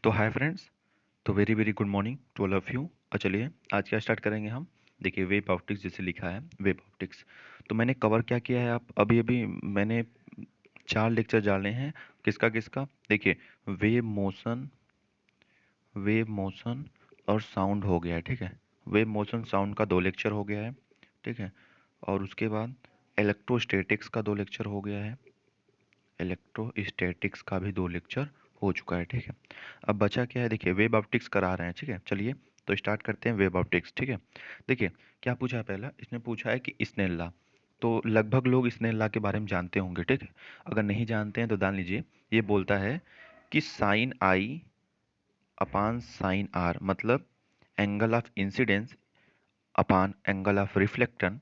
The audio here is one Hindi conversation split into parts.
तो हाय फ्रेंड्स। तो very very good morning to all of you. और चलिए आज क्या स्टार्ट करेंगे हम। देखिए वेब ऑप्टिक्स जैसे लिखा है वेब ऑप्टिक्स। तो मैंने कवर क्या किया है, आप अभी अभी मैंने 4 लेक्चर डाले हैं। किसका किसका देखिए, वेब मोशन और साउंड हो गया है, ठीक है। वेब मोशन साउंड का 2 लेक्चर हो गया है, ठीक है। और उसके बाद इलेक्ट्रोस्टैटिक्स का 2 लेक्चर हो गया है। इलेक्ट्रोस्टैटिक्स का भी 2 लेक्चर हो चुका है, ठीक है। अब बचा क्या है, देखिए वेब ऑप्टिक्स करा रहे हैं, ठीक है। चलिए तो स्टार्ट करते हैं वेब ऑप्टिक्स, ठीक है। देखिए क्या पूछा है, पहला इसने पूछा है कि स्नेल लॉ। तो लगभग लोग स्नेल लॉ के बारे में जानते होंगे, ठीक है। अगर नहीं जानते हैं तो जान लीजिए। ये बोलता है कि sine i upon sine r मतलब angle of incidence upon angle of reflection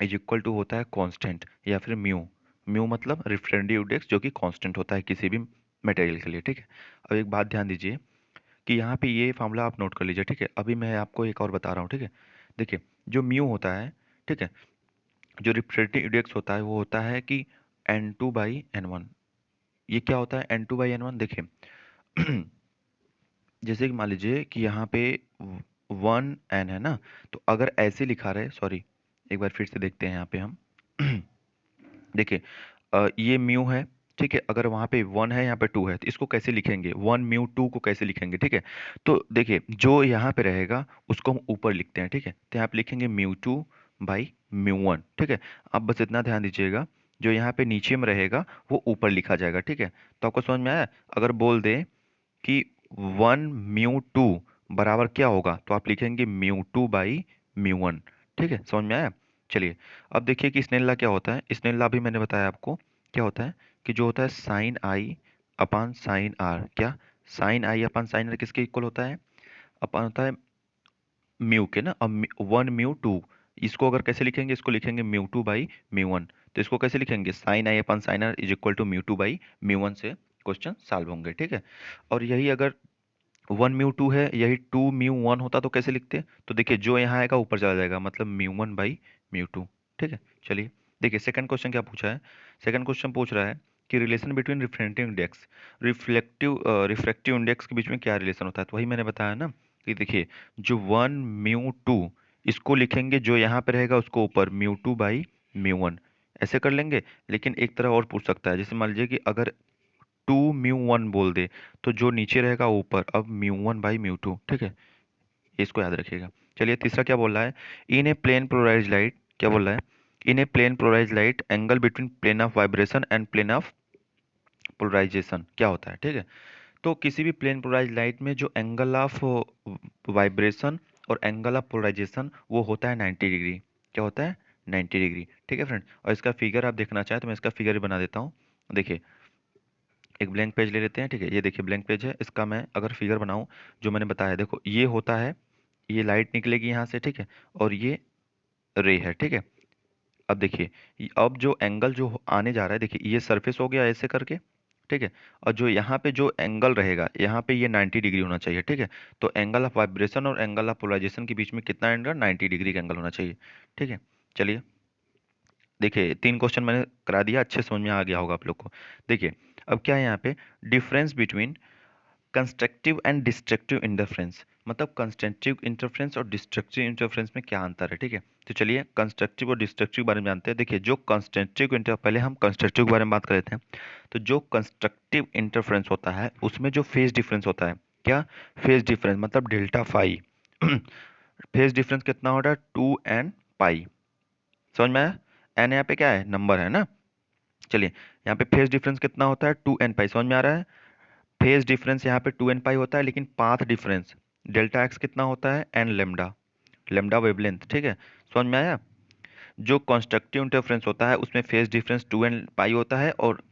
is equal to होता है कांस्टेंट या फिर म्यू। म्यू मतलब रिफ्रैक्टिव इंडेक्स जो कि कांस्टेंट होता है किसी भी मटेरियल के लिए, ठीक है। अब एक बात ध्यान दीजिए कि यहाँ पे ये फार्मूला आप नोट कर लीजिए, ठीक है। अभी मैं आपको एक और बता रहा हूँ, ठीक है। देखिए जो म्यू होता है, ठीक है, जो रिफ्रैक्टिव इंडेक्स होता है वो होता है कि n2/n1। ये क्या होता है n2/n1, देखिए जैसे कि मान लीजिए कि यहाँ पे 1n है ना। तो अगर ऐसे लिखा रहे, सॉरी एक बार फिर से देखते हैं यहाँ पे हम देखिए ये म्यू है, ठीक है। अगर वहाँ पे 1 है यहाँ पे 2 है तो इसको कैसे लिखेंगे, 1 म्यू 2 को कैसे लिखेंगे, ठीक है। तो देखिए जो यहाँ पे रहेगा उसको हम ऊपर लिखते हैं, ठीक है। तो यहाँ पे लिखेंगे म्यू 2/म्यू 1, ठीक है। अब बस इतना ध्यान दीजिएगा, जो यहाँ पे नीचे में रहेगा वो ऊपर लिखा जाएगा, ठीक है। तो आपको समझ में आया। अगर बोल दे कि 1 म्यू 2 बराबर क्या होगा तो आप लिखेंगे म्यू 2/म्यू 1, ठीक है। समझ में आया। चलिए अब देखिए कि स्नेल लॉ क्या होता है। स्नेल लॉ भी मैंने बताया आपको क्या होता है, कि जो होता है sine i upon sine r, क्या sine i upon sine r किसके इक्वल होता है, अपन होता है म्यू के ना। अब 1 म्यू 2 इसको अगर कैसे लिखेंगे, इसको लिखेंगे म्यू 2/म्यू 1। तो इसको कैसे लिखेंगे, sine i upon sine r is equal to mu 2/म्यू 1 से क्वेश्चन सॉल्व होंगे, ठीक है। और यही अगर 1 म्यू 2 है, यही 2 म्यू 1 होता तो कैसे लिखते, तो देखिए जो यहाँ आएगा ऊपर चला जाएगा मतलब म्यू 1/म्यू 2, ठीक है। चलिए देखिए सेकंड क्वेश्चन क्या पूछा है। सेकंड क्वेश्चन पूछ रहा है कि relation between refractive index refractive index के बीच में क्या रिलेशन होता है। तो वही मैंने बताया ना कि देखिए जो 1 म्यू 2 इसको लिखेंगे, जो यहाँ पे रहेगा उसको ऊपर म्यू 2/म्यू 1 ऐसे कर लेंगे। लेकिन एक तरह और पूछ सकता है, जैसे मान लीजिए कि अगर 2 म्यू 1 बोल दे तो जो नीचे रहेगा ऊपर अब म्यू 1/म्यू 2, ठीक है। इसको याद रखिएगा। चलिए तीसरा क्या बोल रहा है, in a plane polarised light, क्या बोल रहा है, in a plane polarised light angle between plane of vibration and plane of polarisation क्या होता है, ठीक है। तो किसी भी प्लेन पोलराइज लाइट में जो एंगल ऑफ वाइब्रेशन और एंगल ऑफ पोलराइजेशन वो होता है 90 डिग्री। क्या होता है 90 डिग्री, ठीक है फ्रेंड। और इसका फिगर आप देखना चाहें तो मैं इसका फिगर भी बना देता हूँ। देखिए एक ब्लैंक पेज ले लेते हैं, ठीक है। ये देखिए ब्लैंक पेज है, इसका मैं अगर फिगर बनाऊं जो मैंने बताया, देखो ये होता है, ये लाइट निकलेगी यहाँ से, ठीक है। और ये रे है, ठीक है। अब देखिए अब जो एंगल जो आने जा रहा है, देखिए ये सरफेस हो गया ऐसे करके, ठीक है। और जो यहाँ पे जो एंगल रहेगा यहाँ पे ये 90 डिग्री होना चाहिए, ठीक है। तो एंगल ऑफ वाइब्रेशन और एंगल ऑफ पोलराइजेशन के बीच में कितना एंगल, 90 डिग्री का एंगल होना चाहिए, ठीक है। चलिए देखिए 3 क्वेश्चन मैंने करा दिया, अच्छे समझ में आ गया होगा आप लोग को। देखिए अब क्या है यहाँ पे, difference between constructive and destructive interference, मतलब कंस्ट्रक्टिव इंटरफेरेंस और डिस्ट्रक्टिव इंटरफेरेंस में क्या अंतर है, ठीक है। तो चलिए कंस्ट्रक्टिव और डिस्ट्रक्टिव के बारे में जानते हैं। देखिए जो कंस्ट्रक्टिव इंटर पहले हम कंस्ट्रक्टिव के बारे में बात कर लेते हैं। तो जो कंस्ट्रक्टिव इंटरफेरेंस होता है उसमें जो फेज डिफरेंस होता है, क्या फेज डिफरेंस मतलब डेल्टा फाई फेज डिफरेंस कितना होता है 2n पाई। समझ में आया। एन यहाँ पे क्या है, नंबर है ना। चलिए यहाँ पे फेज डिफरेंस कितना होता है 2n पाई, समझ में आ रहा है। फेज डिफरेंस यहाँ पे 2n पाई होता है, लेकिन पाथ डिफरेंस डेल्टा एक्स कितना होता है n लेमडा, लेमडा वेवलेंथ, ठीक है। समझ में आया। जो कंस्ट्रक्टिव इंटरफेरेंस होता है उसमें फेज डिफरेंस 2n पाई होता है और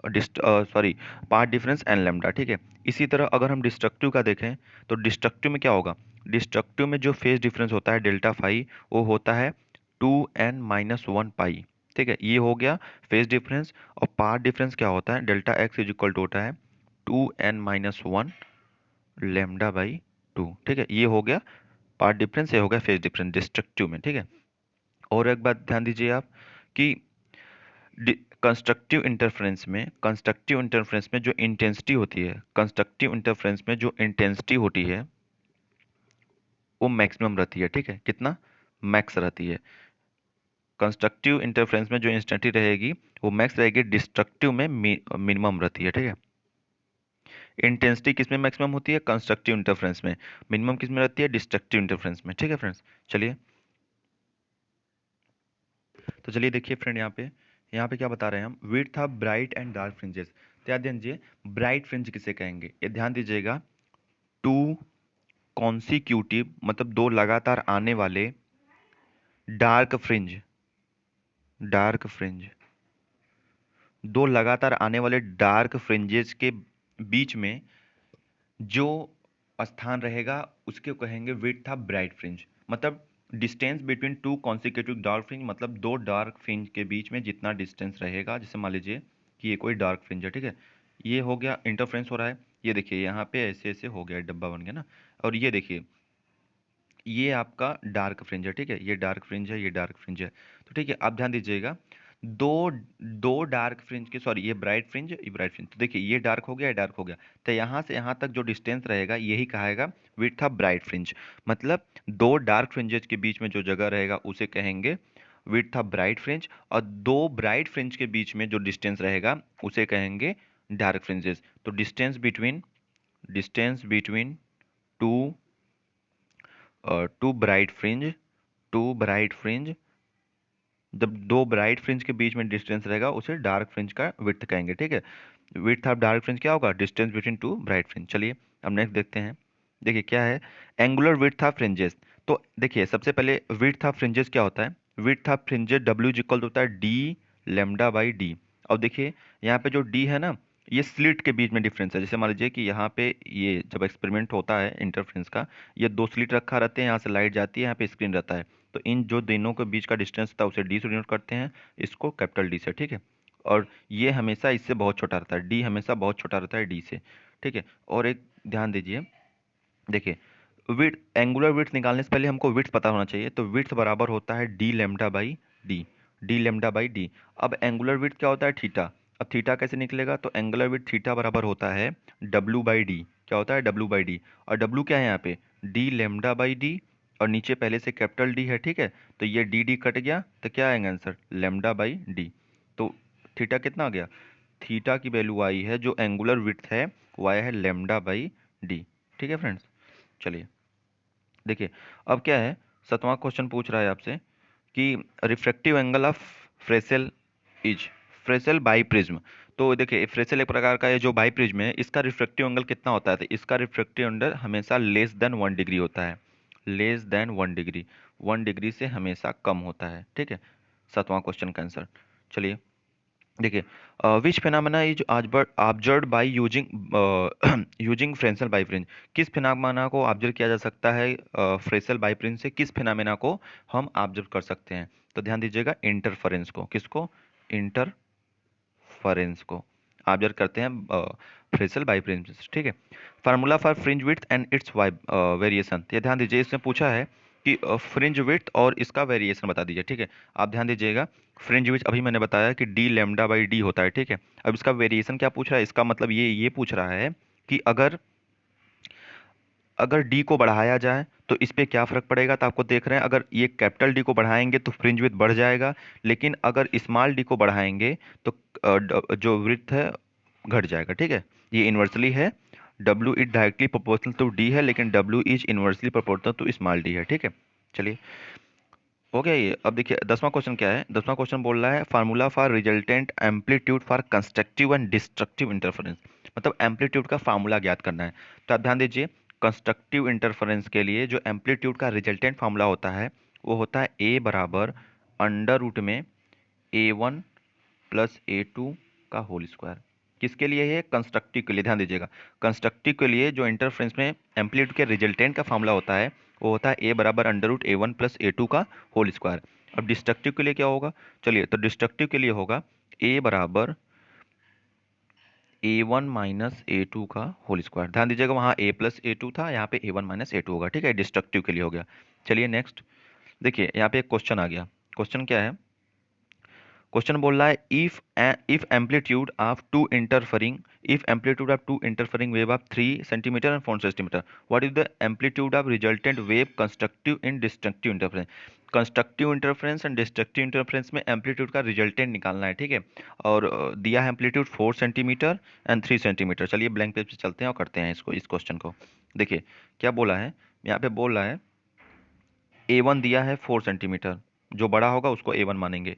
sorry path difference n lambda, ठीक है। इसी तरह अगर हम डिस्ट्रक्टिव का देखें तो डिस्ट्रक्टिव में क्या होगा, डिस्ट्रक्टिव में जो फेज डिफरेंस होता है डेल्टा फाई वो होता है 2n-1 पाई, ठीक है। ये हो गया फेज डिफरेंस। और पाथ डिफरेंस क्या होता है, delta x is equal to होता है 2n-1 लेमडा/2, ठीक है। ये हो गया पार्ट डिफरेंस, ये हो गया फेज डिफरेंस डिस्ट्रक्टिव में, ठीक है। और एक बात ध्यान दीजिए आप कि कंस्ट्रक्टिव इंटरफेरेंस में जो इंटेंसिटी होती है, कंस्ट्रक्टिव इंटरफेरेंस में जो इंटेंसिटी होती है वो मैक्सिमम रहती है, ठीक है। कितना? मैक्स रहती है। कंस्ट्रक्टिव इंटरफेरेंस में जो इंटेंसिटी रहेगी वो मैक्स रहेगी, डिस्ट्रक्टिव में मिनिमम रहती है, ठीक है। इंटेंसिटी किसमें मैक्सिमम होती है? कंस्ट्रक्टिव इंटरफेरेंस में। मिनिमम किसमें रहती है? डिस्ट्रक्टिव इंटरफेरेंस में, ठीक है फ्रेंड्स। चलिए, तो चलिए देखिए फ्रेंड, यहाँ पे क्या बता रहे हैं हम, width of bright and dark fringes. तो याद दीजिए, ब्राइट फ्रिंज किसे कहेंगे, ये ध्यान दीजिएगा। टू कॉन्सिक्यूटिव, मतलब दो लगातार आने वाले डार्क फ्रिंज, डार्क फ्रिंज, दो लगातार आने वाले डार्क फ्रिंजेस के बीच में जो स्थान रहेगा उसके कहेंगे विड्थ ऑफ ब्राइट फ्रिंज। मतलब distance between to consecutive dark fringe, मतलब दो डार्क फ्रिंज के बीच में जितना डिस्टेंस रहेगा। जैसे मान लीजिए कि ये कोई डार्क फ्रिंज है, ठीक है। ये हो गया, इंटरफ्रेंस हो रहा है। ये देखिए यहाँ पे ऐसे ऐसे हो गया, डब्बा बन गया ना। और ये देखिए, ये आपका डार्क फ्रिंज है, ठीक है। ये डार्क फ्रिंज है, ये डार्क फ्रिंज है। तो ठीक है, आप ध्यान दीजिएगा, दो दो डार्क फ्रिंज के, सॉरी ये ब्राइट फ्रिंज, ये ब्राइट फ्रिंज। तो देखिए ये डार्क हो गया, ये डार्क हो गया। तो यहाँ से यहाँ तक जो डिस्टेंस रहेगा यही कहेगा विड्थ ऑफ ब्राइट फ्रिंज। मतलब दो डार्क फ्रिंजेस के बीच में जो जगह रहेगा उसे कहेंगे विड्थ ऑफ ब्राइट फ्रिंज, और दो ब्राइट फ्रिंज के बीच में जो डिस्टेंस रहेगा उसे कहेंगे डार्क फ्रिंजेस। तो distance between two two bright fringe, two bright fringe, जब दो ब्राइट फ्रिंज के बीच में डिस्टेंस रहेगा उसे डार्क फ्रिंज का विड्थ कहेंगे, ठीक है। विड्थ ऑफ डार्क फ्रिंज क्या होगा? Distance between to bright fringe. चलिए अब नेक्स्ट देखते हैं। देखिए क्या है, एंगुलर विड्थ ऑफ फ्रिंजेस। तो देखिए सबसे पहले विड्थ ऑफ फ्रिंजेस क्या होता है? Width of fringes W is equal होता है डी लेमडा बाई डी। और देखिए यहाँ पे जो डी है ना, ये स्लिट के बीच में डिफरेंस है। जैसे मान लीजिए कि यहाँ पे ये जब एक्सपेरिमेंट होता है इंटरफ्रेंस का, ये दो स्लिट रखा रहते हैं, यहाँ से लाइट जाती है, यहाँ पे स्क्रीन रहता है। तो इन जो दोनों के बीच का डिस्टेंस था उसे डी से डिनोट करते हैं, इसको कैपिटल डी से, ठीक है। और ये हमेशा इससे बहुत छोटा रहता है, डी हमेशा बहुत छोटा रहता है डी से, ठीक है। और एक ध्यान दीजिए, देखिए विड्थ, एंगुलर विड्थ निकालने से पहले हमको विड्थ पता होना चाहिए। तो विड्थ बराबर होता है D lambda by D, D lambda by D. अब एंगुलर विड्थ क्या होता है? थीटा। अब थीटा कैसे निकलेगा? तो एंगुलर विड्थ थीटा बराबर होता है डब्ल्यू बाई डी। क्या होता है? W by D. और डब्ल्यू क्या है यहाँ पे? डी लेमडा बाई डी, और नीचे पहले से कैपिटल डी है, ठीक है। तो ये डी डी कट गया, तो क्या आएगा आंसर? Lambda by D. तो थीटा कितना आ गया? थीटा की वैल्यू आई है, जो एंगुलर विड्थ है वो आया है लेमडा बाई डी, ठीक है फ्रेंड्स। चलिए देखिए, अब क्या है, 7वां क्वेश्चन पूछ रहा है आपसे कि refractive angle of phrasal is, phrasal by prism. तो देखिए फ्रेसेल एक प्रकार का है जो बाई प्रिज्म है, इसका रिफ्रैक्टिव एंगल कितना होता है? तो इसका रिफ्रैक्टिव एंगल हमेशा लेस देन 1 डिग्री होता है, लेस देन 1 डिग्री, 1 डिग्री से हमेशा कम होता है, ठीक है। 7वां क्वेश्चन का आंसर। चलिए देखिए, which phenomena is observed by using using Fresnel biprism. किस फेनामेना को ऑब्जर्व किया जा सकता है फ्रेसेल बाइफ्रिंज से? किस फेनामेना को हम ऑब्जर्व कर सकते हैं? तो ध्यान दीजिएगा, इंटरफेरेंस को। किसको? इंटरफेरेंस को ऑब्जर्व करते हैं फ्रेसेल बाइफ्रिंज, ठीक है। Formula for fringe width and it's variation. ये ध्यान दीजिए, इसने पूछा है कि फ्रिंज विड्थ और इसका वेरिएशन बता दीजिए, ठीक है। आप ध्यान दीजिएगा, फ्रिंज विड्थ अभी मैंने बताया कि डी लेमडा बाई डी होता है, ठीक है। अब इसका वेरिएशन क्या पूछ रहा है? इसका मतलब ये पूछ रहा है कि अगर अगर डी को बढ़ाया जाए तो इस पे क्या फर्क पड़ेगा। तो आपको देख रहे हैं, अगर ये कैपिटल डी को बढ़ाएंगे तो फ्रिंज विड्थ बढ़ जाएगा, लेकिन अगर स्मॉल डी को बढ़ाएंगे तो जो विड्थ है घट जाएगा, ठीक है। ये इन्वर्सली है, W is directly proportional to D है, लेकिन W is inversely proportional to small d है, ठीक है। चलिए हो गया ये। अब देखिए 10वां क्वेश्चन क्या है। 10वां क्वेश्चन बोल रहा है formula for resultant amplitude for constructive and destructive interference. मतलब एम्पलीट्यूड का फार्मूला ज्ञात करना है। तो आप ध्यान दीजिए, कंस्ट्रक्टिव इंटरफेरेंस के लिए जो एम्पलीट्यूड का रिजल्टेंट फार्मूला होता है वो होता है ए बराबर अंडर रूट में A1 प्लस A2 का होल स्क्वायर। किसके लिए है? कंस्ट्रक्टिव के लिए। ध्यान दीजिएगा, कंस्ट्रक्टिव के लिए जो इंटरफेरेंस में एम्पलीट्यूड के रिजल्टेंट का फार्मूला होता है वो होता है ए बराबर under root A1 plus A2 का होल स्क्वायर। अब डिस्ट्रक्टिव के लिए क्या होगा? चलिए, तो डिस्ट्रक्टिव के लिए होगा ए बराबर A1 माइनस A2 का होल स्क्वायर। ध्यान दीजिएगा, वहाँ A प्लस A2 था, यहाँ पे A1 माइनस A2 होगा, ठीक है। डिस्ट्रक्टिव के लिए हो गया। चलिए नेक्स्ट देखिए, यहाँ पे एक क्वेश्चन आ गया। क्वेश्चन क्या है? क्वेश्चन बोल रहा है if amplitude of two interfering wave of 3 centimetre and 4 centimetre, what is the amplitude of resultant wave constructive in destructive interference. Constructive interference and destructive interference में एम्पलीट्यूड का रिजल्टेंट निकालना है, ठीक है। और दिया है एम्पलीट्यूड 4 सेंटीमीटर एंड 3 सेंटीमीटर। चलिए ब्लैंक पेज पे चलते हैं और करते हैं इसको, इस क्वेश्चन को। देखिए क्या बोला है यहाँ पे, बोल रहा है A1 दिया है 4 सेंटीमीटर, जो बड़ा होगा उसको A1 मानेंगे।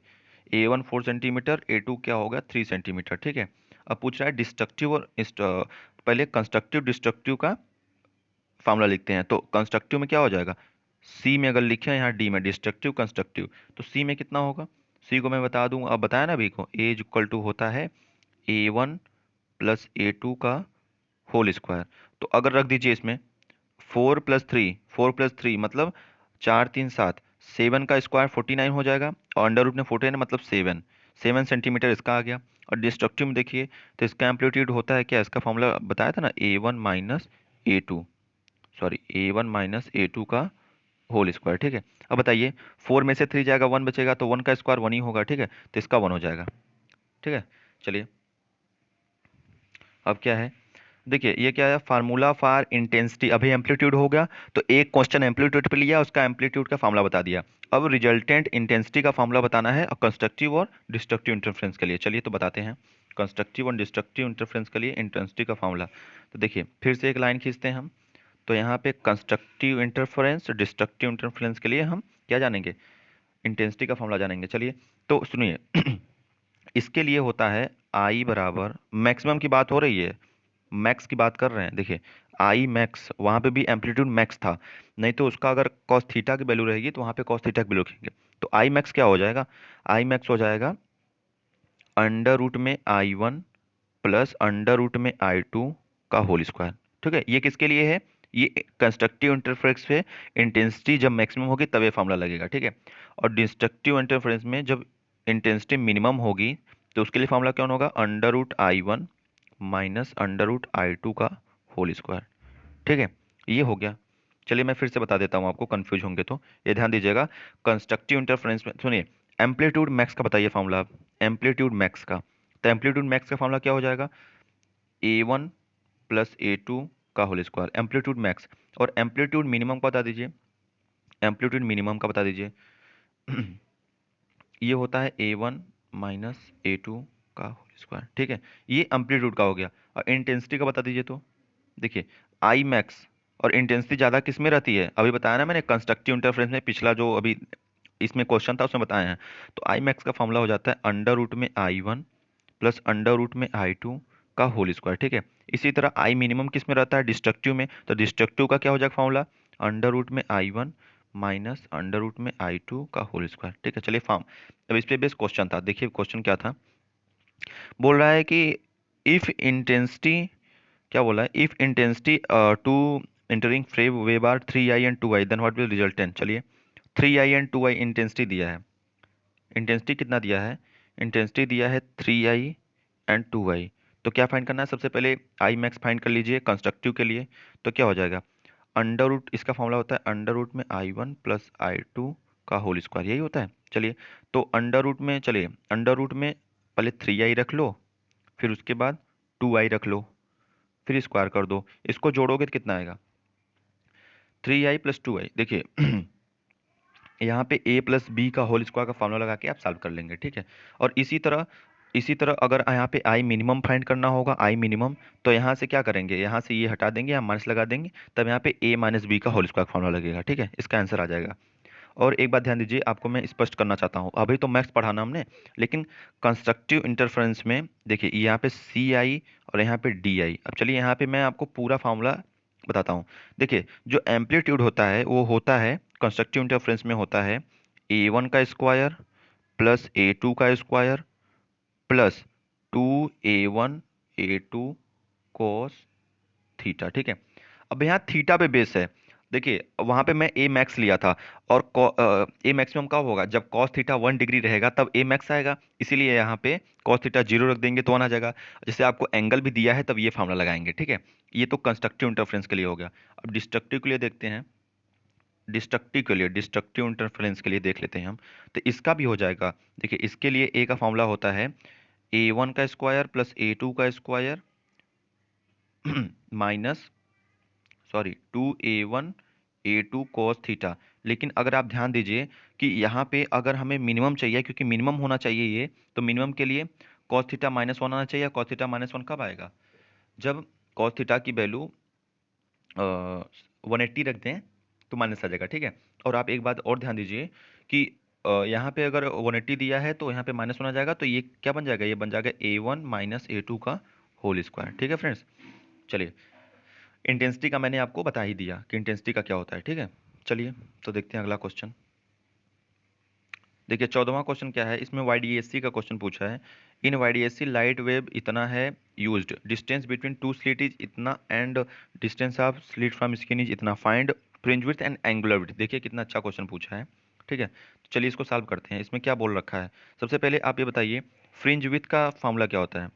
A1 4 सेंटीमीटर, A2 क्या होगा 3 सेंटीमीटर, ठीक है। अब पूछ रहा है डिस्ट्रक्टिव और पहले कंस्ट्रक्टिव डिस्ट्रक्टिव का फार्मूला लिखते हैं। तो कंस्ट्रक्टिव में क्या हो जाएगा, सी में अगर लिखे यहाँ डी में डिस्ट्रक्टिव कंस्ट्रक्टिव, तो सी में कितना होगा, सी को मैं बता दूं, अब बताया ना अभी को, ए इक्वल टू होता है A1 प्लस A2 का होल स्क्वायर। तो अगर रख दीजिए इसमें 4 प्लस 3 मतलब 4 3 7, 7 का स्क्वायर 49 हो जाएगा, और अंडर रूट में 49 मतलब 7 सेंटीमीटर इसका आ गया। और डिस्ट्रक्टिव में देखिए तो इसका एम्पलीट्यूड होता है क्या, इसका फॉर्मूला बताया था ना, A1 माइनस A2 का होल स्क्वायर, ठीक है। अब बताइए 4 में से 3 जाएगा 1 बचेगा, तो 1 का स्क्वायर 1 ही होगा, ठीक है। तो इसका 1 हो जाएगा, ठीक है। चलिए अब क्या है, देखिए ये क्या है, फार्मूला फॉर इंटेंसिटी। अभी एम्पलीट्यूड हो गया, तो एक क्वेश्चन एम्पलीट्यूड पे लिया, उसका एम्पलीट्यूड का फार्मूला बता दिया। अब रिजल्टेंट इंटेंसिटी का फार्मूला बताना है कंस्ट्रक्टिव और डिस्ट्रक्टिव इंटरफेरेंस के लिए। चलिए तो बताते हैं, कंस्ट्रक्टिव और डिस्ट्रक्टिव इंटरफेरेंस के लिए इंटेंसिटी का फार्मूला। तो देखिए फिर से एक लाइन खींचते हैं हम। तो यहाँ पे कंस्ट्रक्टिव इंटरफेरेंस डिस्ट्रक्टिव इंटरफेरेंस के लिए हम क्या जानेंगे, इंटेंसिटी का फार्मूला जानेंगे। चलिए तो सुनिए इसके लिए होता है आई बराबर, मैक्सिमम की बात हो रही है, मैक्स की बात कर रहे हैं। देखिए आई मैक्स, वहाँ पे भी एम्पलीट्यूड मैक्स था, नहीं तो उसका अगर कॉस थीटा की वैल्यू रहेगी तो वहाँ पे कॉस थीटा की वैल्यू रखेंगे। तो आई मैक्स क्या हो जाएगा, आई मैक्स हो जाएगा अंडर रूट में I1 प्लस अंडर रूट में I2 का होल स्क्वायर, ठीक है। ये किसके लिए है, ये कंस्ट्रक्टिव इंटरफेरेंस पे इंटेंसिटी जब मैक्सिमम होगी तब ये फार्मूला लगेगा, ठीक है। और डिस्ट्रक्टिव इंटरफेरेंस में जब इंटेंसिटी मिनिमम होगी तो उसके लिए फार्मूला क्या होगा, under root I1 minus under root I2 का होल स्क्वायर, ठीक है। ये हो गया। चलिए मैं फिर से बता देता हूँ आपको, कंफ्यूज होंगे तो ये ध्यान दीजिएगा। कंस्ट्रक्टिव इंटरफेरेंस में सुनिए, एम्पलीट्यूड मैक्स का बताइए फार्मूला, एम्पलीट्यूड मैक्स का। तो एम्पलीट्यूड मैक्स का फार्मूला क्या हो जाएगा, A1 प्लस A2 का होल स्क्वायर, एम्पलीट्यूड मैक्स। और एम्पलीट्यूड मिनिमम का बता दीजिए, एम्पलीट्यूड मिनिमम का बता दीजिए ये होता है A1 माइनस A2 का होल स्क्वायर, ठीक है। ये एम्पलीट्यूड का हो गया। और इंटेंसिटी का बता दीजिए। तो देखिए आई मैक्स और इंटेंसिटी ज़्यादा किस में रहती है, अभी बताया ना मैंने कंस्ट्रक्टिव इंटरफेरेंस में, पिछला जो अभी इसमें क्वेश्चन था उसमें बताए हैं। तो आई मैक्स का फॉर्मूला हो जाता है अंडर रूट में I1 प्लस अंडर रूट में I2 का होल स्क्वायर, ठीक है। इसी तरह आई मिनिमम किस में रहता है, डिस्ट्रक्टिव में। तो डिस्ट्रक्टिव का क्या हो जाएगा फॉर्मूला, अंडर रूट में I1 माइनस अंडर रूट में I2 का होल स्क्वायर, ठीक है। चलिए फॉर्म, अब इस पे बेस क्वेश्चन था, देखिए क्वेश्चन क्या था। बोल रहा है कि इफ इंटेंसिटी, क्या बोला है, if intensity two interfering frame wave are 3i and 2i then what will resultant. चलिए 3i एंड 2i इंटेंसिटी दिया है, इंटेंसिटी कितना दिया है, इंटेंसिटी दिया है 3i एंड 2i। तो क्या फाइंड करना है, सबसे पहले आई मैक्स फाइंड कर लीजिए कंस्ट्रक्टिव के लिए। तो क्या हो जाएगा, अंडर रूट, इसका फॉर्मूला होता है अंडर रूट में I1 प्लस I2 का होल स्क्वायर, यही होता है। चलिए तो अंडर रूट में, चलिए अंडर रूट में पहले 3i रख लो, फिर उसके बाद 2i रख लो, फिर स्क्वायर कर दो, इसको जोड़ोगे तो कितना आएगा, 3i प्लस 2i। देखिए यहाँ पे a प्लस बी का होल स्क्वायर का फॉर्मूला लगा के आप सॉल्व कर लेंगे, ठीक है। और इसी तरह अगर यहाँ पे आई मिनिमम फाइंड करना होगा, आई मिनिमम, तो यहाँ से क्या करेंगे, यहाँ से ये हटा देंगे या माइनस लगा देंगे, तब यहाँ पे a माइनस बी का होल स्क्वायर का फॉर्मूला लगेगा, ठीक है। इसका आंसर आ जाएगा। और एक बात ध्यान दीजिए, आपको मैं स्पष्ट करना चाहता हूँ, अभी तो मैथ्स पढ़ाना हमने, लेकिन कंस्ट्रक्टिव इंटरफेरेंस में देखिए यहाँ पे सी आई और यहाँ पे डी आई। अब चलिए यहाँ पे मैं आपको पूरा फार्मूला बताता हूँ। देखिए जो एम्पलीट्यूड होता है वो होता है कंस्ट्रक्टिव इंटरफेरेंस में होता है A1 का स्क्वायर प्लस A2 का square plus 2A1 A2 cos theta, ठीक है। अब यहाँ थीटा पे बेस है, देखिए वहां पे मैं ए मैक्स लिया था, और ए मैक्सिमम कब होगा, जब कॉस थीटा 1 डिग्री रहेगा तब ए मैक्स आएगा, इसीलिए यहाँ पे कॉस थीटा 0 रख देंगे तो 1 आ जाएगा। जैसे आपको एंगल भी दिया है तब ये फार्मूला लगाएंगे, ठीक है। ये तो कंस्ट्रक्टिव इंटरफेरेंस के लिए हो गया। अब डिस्ट्रक्टिव के लिए देखते हैं। डिस्ट्रक्टिव के लिए, डिस्ट्रक्टिव इंटरफेरेंस के लिए देख लेते हैं हम। तो इसका भी हो जाएगा। देखिए इसके लिए ए का फॉर्मूला होता है A1 का स्क्वायर प्लस A2 का square minus, sorry, 2A1 A2 cos theta. लेकिन अगर आप ध्यान दीजिए कि यहाँ पे अगर हमें मिनिमम चाहिए, क्योंकि मिनिमम होना चाहिए ये, तो मिनिमम के लिए cos थीटा -1 आना चाहिए। cos थीटा -1 कब आएगा? जब cos थीटा की वैल्यू 180 रख दें तो माइनस आ जाएगा, ठीक है। और आप एक बात और ध्यान दीजिए कि यहाँ पे अगर 180 दिया है तो यहाँ पे -1 आ जाएगा, तो ये क्या बन जाएगा? ये बन जाएगा A1 माइनस A2 का होल स्क्वायर, ठीक है फ्रेंड्स। चलिए, इंटेंसिटी का मैंने आपको बता ही दिया कि इंटेंसिटी का क्या होता है, ठीक है। चलिए तो देखते हैं अगला क्वेश्चन। देखिए 14वां क्वेश्चन क्या है, इसमें YDSC का क्वेश्चन पूछा है। इन YDSC लाइट वेव इतना है used, distance between two slit is इतना and distance of slit from screen is इतना, find fringe width and angular width. देखिए कितना अच्छा क्वेश्चन पूछा है, ठीक है। तो चलिए इसको सॉल्व करते हैं। इसमें क्या बोल रखा है, सबसे पहले आप ये बताइए फ्रिंज विड्थ का फॉर्मूला क्या होता है,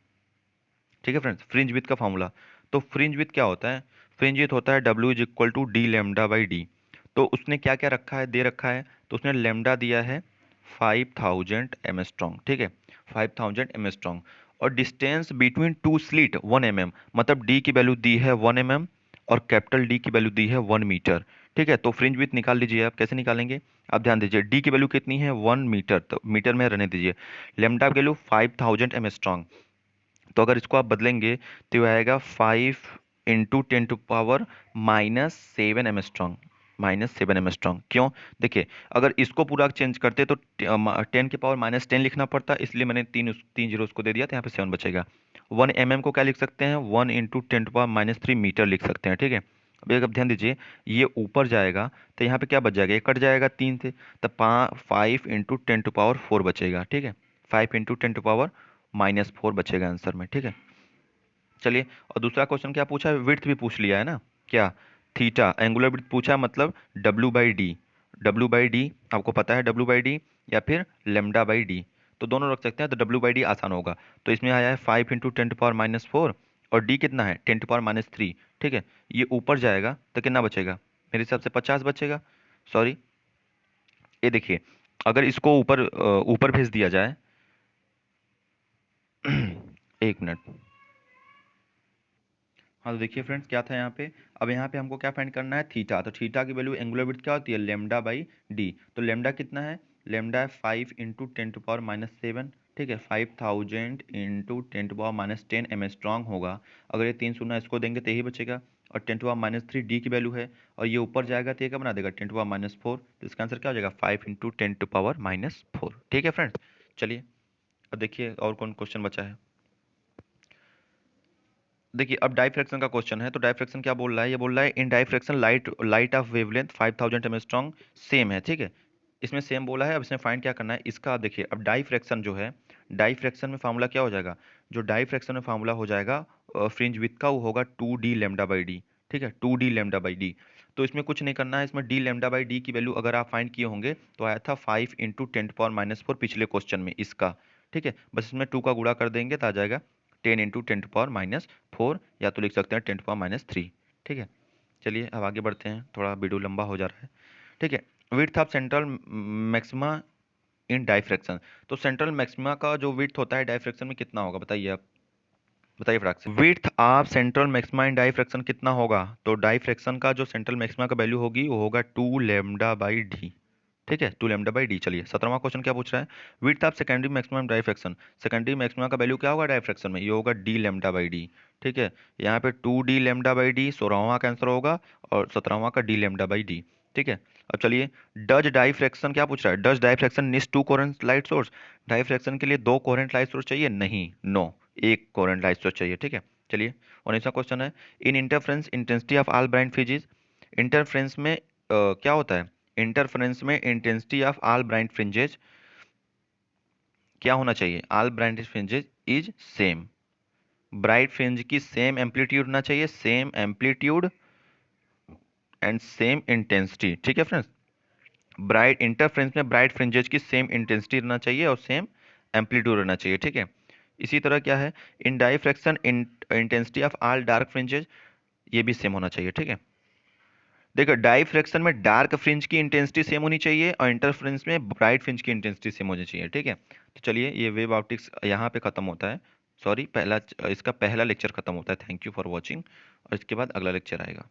ठीक है फ्रेंड्स। फ्रिंज विड्थ का फॉर्मूला, तो फ्रिंज विड्थ क्या होता है? फ्रिंज विड्थ होता है W is equal to D lambda by D. तो उसने क्या क्या रखा है, दे रखा है, तो उसने लेमडा दिया है 5000 एमस्ट्रॉन्ग, ठीक है, 5000 एमस्ट्रॉन्ग। और distance between two slit 1 mm, मतलब डी की वैल्यू दी है 1 mm और कैपिटल डी की वैल्यू दी है 1 मीटर, ठीक है। तो फ्रिंज विड्थ निकाल लीजिए आप, कैसे निकालेंगे? आप ध्यान दीजिए, डी की वैल्यू कितनी है 1 मीटर, तो मीटर में रहने दीजिए। लेमडा की वैल्यू 5000 एमस्ट्रॉन्ग, तो अगर इसको आप बदलेंगे तो ये आएगा 5 × 10⁻⁻7 एमस्ट्रॉन्ग, -7 एमस्ट्रॉन्ग। क्यों? देखिए अगर इसको पूरा चेंज करते तो 10⁻10 लिखना पड़ता, इसलिए मैंने तीन जीरो उसको दे दिया, तो यहाँ पे 7 बचेगा। 1 mm को क्या लिख सकते हैं, 1 × 10⁻³ मीटर लिख सकते हैं, ठीक है। अभी अगर ध्यान दीजिए ये ऊपर जाएगा तो यहाँ पे क्या बच जाएगा, ये कट जाएगा 3 से, तो 5 × 10⁻⁴ बचेगा, ठीक है। 5 × 10⁻⁻⁴ बचेगा आंसर में, ठीक है। चलिए, और दूसरा क्वेश्चन क्या पूछा है, विड्थ भी पूछ लिया है ना, क्या? थीटा, एंगुलर विड्थ पूछा, मतलब W/D। W/D आपको पता है, W/D या फिर लेमडा बाई डी, तो दोनों रख सकते हैं, तो W/D आसान होगा। तो इसमें आया है 5 × 10⁻⁴ और D कितना है 10⁻³ ठीक है। ये ऊपर जाएगा तो कितना बचेगा, मेरे हिसाब से 50 बचेगा, सॉरी। ये देखिए अगर इसको ऊपर ऊपर भेज दिया जाए एक मिनट। हाँ तो देखिए फ्रेंड्स क्या था यहाँ पे, अब यहाँ पे हमको क्या फाइंड करना है, थीटा। तो थीटा की वैल्यू एंगुलर विड्थ क्या होती है, लेमडा बाई डी। तो लेमडा कितना है, लेमडा है 5 × 10⁻⁷ ठीक है, 5000 × 10⁻⁻10 एमस्ट्रॉन्ग होगा। अगर ये 3 शून्य इसको देंगे तो यही बचेगा, और 10⁻³ डी की वैल्यू है, और ये ऊपर जाएगा तो ये क्या बना देगा 10⁻⁴। तो इसका आंसर क्या हो जाएगा 5 × 10⁻⁴, ठीक है फ्रेंड्स। चलिए अब देखिए और कौन क्वेश्चन बचा है। देखिए अब डाइफ्रैक्शन का क्वेश्चन है, तो डाइफ्रैक्शन क्या बोल रहा है, ये बोल रहा है in diffraction light of wavelength 5000 angstrom same है, ठीक है। इसमें सेम बोला है, अब इसमें फाइंड क्या करना है इसका। आप देखिए अब डाइफ्रैक्शन जो है, डाइफ्रैक्शन में फार्मूला क्या हो जाएगा, जो डाइफ्रैक्शन में फार्मूला हो जाएगा फ्रिंज विड्थ का, वो होगा 2D लेमडा बाई डी, ठीक है, 2D लेमडा बाई डी। तो इसमें कुछ नहीं करना है, इसमें डी लेमडा बाई डी की वैल्यू अगर आप फाइंड किए होंगे तो आया था 5 × 10⁻⁴ पिछले क्वेश्चन में इसका, ठीक है। बस इसमें 2 का गुणा कर देंगे तो आ जाएगा 10 × 10⁻⁴, या तो लिख सकते हैं 10⁻3, ठीक है। चलिए अब आगे बढ़ते हैं, थोड़ा वीडियो लंबा हो जा रहा है, ठीक है। Width of central maxima in diffraction, तो सेंट्रल मैक्सिमा का जो विड्थ होता है डाइफ्रैक्शन में कितना होगा, बताइए आप, बताइए फटाक से। Width of central maxima in diffraction कितना होगा, तो डाइफ्रैक्शन का जो सेंट्रल मैक्सिमा का वैल्यू होगी वो होगा 2 लेमडा बाई डी, ठीक है, 2 लेमडा बाई डी। चलिए 17वां क्वेश्चन क्या पूछ रहा है, width of secondary maximum diffraction, secondary maxima का वैल्यू क्या होगा डाइफ्रैक्शन में, ये होगा डी लेमडा बाई डी, ठीक है। यहाँ पे 2D लेमडा बाई डी 16वां का आंसर होगा, और 17वां का डी लेमडा बाई डी, ठीक है। अब चलिए डज डाइफ्रैक्शन क्या पूछ रहा है, does diffraction needs 2 coherent light source, diffraction के लिए 2 कोहेरेंट लाइट सोर्स चाहिए, नहीं, नो, एक कोहेरेंट लाइट सोर्स चाहिए, ठीक है। चलिए 19वां क्वेश्चन है, in interference intensity of all bright fringes, interference में क्या होता है, इंटरफ्रेंस में intensity of all bright fringes क्या होना चाहिए, all bright fringes is same, bright fringe की सेम एम्पलीट्यूड होना चाहिए, same amplitude and same intensity, ठीक है फ्रेंड्स। ब्राइट इंटरफ्रेंस में ब्राइट फ्रिंजेज की सेम इंटेंसिटी रहना चाहिए और सेम एम्पलीट्यूड रहना चाहिए, ठीक है। इसी तरह क्या है, in diffraction intensity of all dark fringes, ये भी सेम होना चाहिए, ठीक है। देखो डाइफ्रैक्शन में डार्क फ्रिंज की इंटेंसिटी सेम होनी चाहिए और इंटरफ्रेंस में ब्राइट फ्रिंज की इंटेंसिटी सेम होनी चाहिए, ठीक है। तो चलिए ये वेव ऑप्टिक्स यहाँ पे खत्म होता है। सॉरी, इसका पहला लेक्चर खत्म होता है। Thank you for watching. और इसके बाद अगला लेक्चर आएगा।